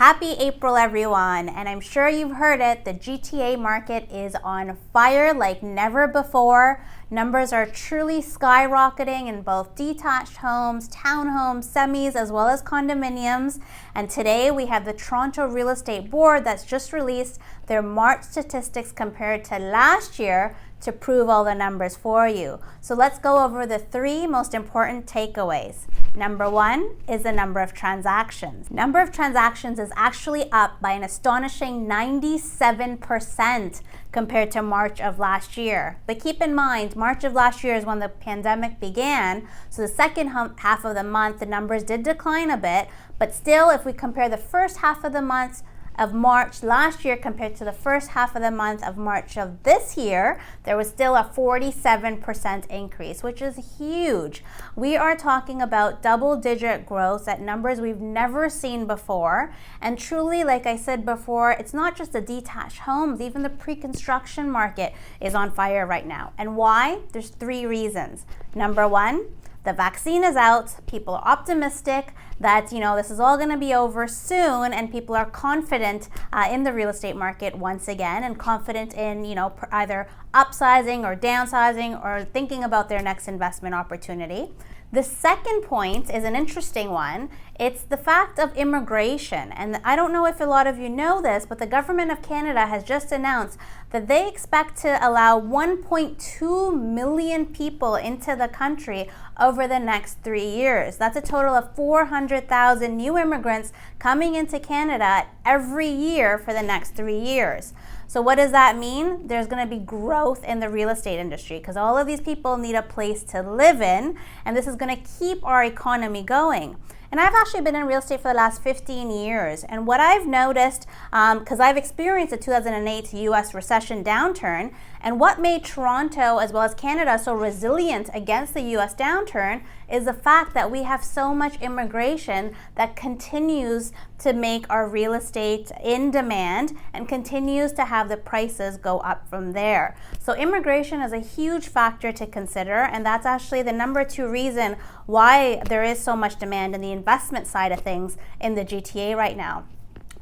Happy April, everyone, and I'm sure you've heard it, the GTA market is on fire like never before. Numbers are truly skyrocketing in both detached homes, townhomes, semis, as well as condominiums. And today we have the Toronto Real Estate Board that's just released their March statistics compared to last year to prove all the numbers for you. So let's go over the three most important takeaways. Number one is the number of transactions. Number of transactions is actually up by an astonishing 97% compared to March of last year. But keep in mind, March of last year is when the pandemic began. So the second half of the month, the numbers did decline a bit. But still, if we compare the first half of the month of March last year compared to the first half of the month of March of this year, there was still a 47% increase, which is huge. We are talking about double-digit growth at numbers we've never seen before. And truly, like I said before, it's not just the detached homes, even the pre-construction market is on fire right now. And why? There's three reasons. Number one, the vaccine is out, people are optimistic that this is all going to be over soon, and people are confident in the real estate market once again, and confident in either upsizing or downsizing or thinking about their next investment opportunity. The second point is an interesting one. It's the fact of immigration. And I don't know if a lot of you know this, but the government of Canada has just announced that they expect to allow 1.2 million people into the country over the next 3 years. That's a total of 400,000 new immigrants coming into Canada every year for the next 3 years. So what does that mean? There's going to be growth in the real estate industry because all of these people need a place to live in, and this is going to keep our economy going. And I've actually been in real estate for the last 15 years. And what I've noticed, because I've experienced the 2008 US recession downturn, and what made Toronto as well as Canada so resilient against the US downturn is the fact that we have so much immigration that continues to make our real estate in demand and continues to have the prices go up from there. So immigration is a huge factor to consider, and that's actually the number two reason why there is so much demand in the investment side of things in the GTA right now.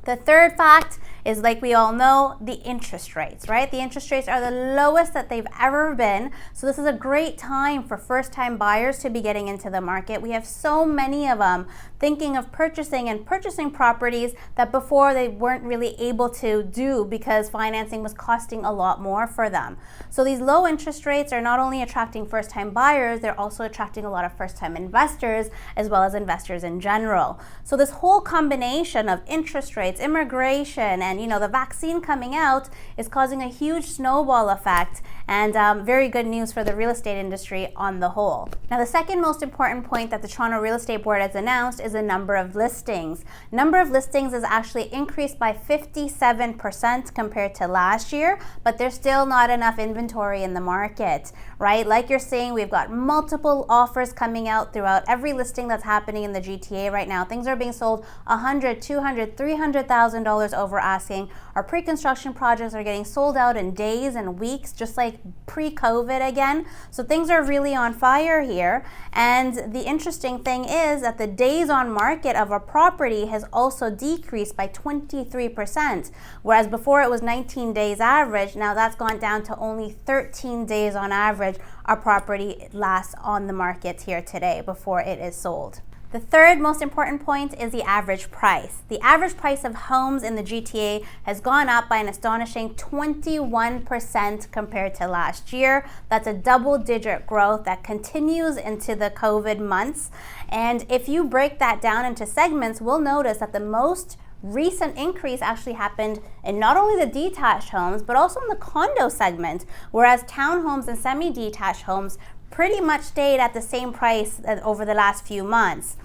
The third fact is, like we all know, the interest rates, right? The interest rates are the lowest that they've ever been. So this is a great time for first-time buyers to be getting into the market. We have so many of them thinking of purchasing properties that before they weren't really able to do because financing was costing a lot more for them. So these low interest rates are not only attracting first-time buyers, they're also attracting a lot of first-time investors as well as investors in general. So this whole combination of interest rates, immigration, and the vaccine coming out is causing a huge snowball effect, and very good news for the real estate industry on the whole. Now, the second most important point that the Toronto Real Estate Board has announced is the number of listings. Number of listings is actually increased by 57% compared to last year, but there's still not enough inventory in the market, right? Like you're saying, we've got multiple offers coming out throughout every listing that's happening in the GTA right now. Things are being sold $100,000, $200,000, $300,000 over asking. Our pre-construction projects are getting sold out in days and weeks, just like pre-COVID again. So things are really on fire here. And the interesting thing is that the days on market of a property has also decreased by 23%, whereas before it was 19 days average. Now that's gone down to only 13 days on average our property lasts on the market here today before it is sold. The third most important point is the average price. The average price of homes in the GTA has gone up by an astonishing 21% compared to last year. That's a double-digit growth that continues into the COVID months. And if you break that down into segments, we'll notice that the most recent increase actually happened in not only the detached homes, but also in the condo segment, whereas townhomes and semi-detached homes pretty much stayed at the same price over the last few months.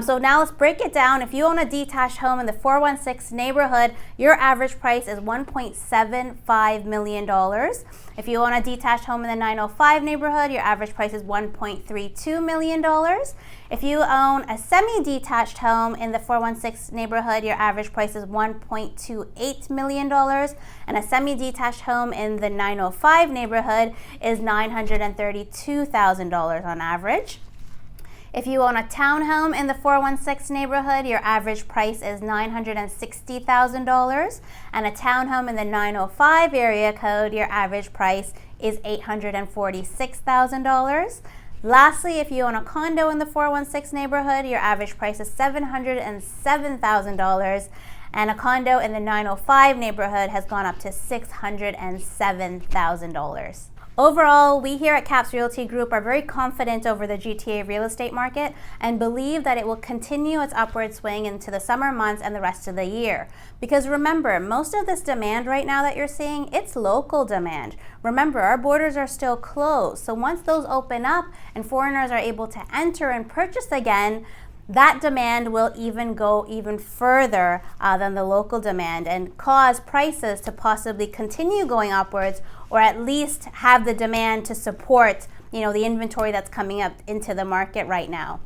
So now let's break it down. If you own a detached home in the 416 neighborhood, your average price is $1.75 million. If you own a detached home in the 905 neighborhood, your average price is $1.32 million. If you own a semi-detached home in the 416 neighborhood, your average price is $1.28 million. And a semi-detached home in the 905 neighborhood is $932,000 on average. If you own a townhome in the 416 neighborhood, your average price is $960,000, and a townhome in the 905 area code, your average price is $846,000. Lastly, if you own a condo in the 416 neighborhood, your average price is $707,000, and a condo in the 905 neighborhood has gone up to $607,000. Overall, we here at KAPS Realty Group are very confident over the GTA real estate market and believe that it will continue its upward swing into the summer months and the rest of the year. Because remember, most of this demand right now that you're seeing, it's local demand. Remember, our borders are still closed. So once those open up and foreigners are able to enter and purchase again, that demand will go even further than the local demand and cause prices to possibly continue going upwards, or at least have the demand to support, the inventory that's coming up into the market right now.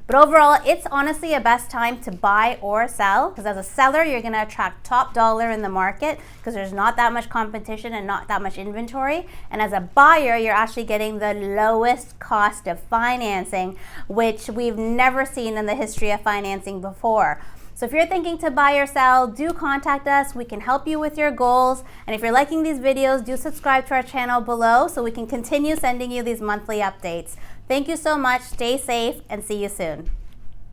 But overall, it's honestly a best time to buy or sell, because as a seller, you're going to attract top dollar in the market because there's not that much competition and not that much inventory. And as a buyer, you're actually getting the lowest cost of financing, which we've never seen in the history of financing before. So if you're thinking to buy or sell, do contact us. We can help you with your goals. And if you're liking these videos, do subscribe to our channel below so we can continue sending you these monthly updates. Thank you so much. Stay safe and see you soon.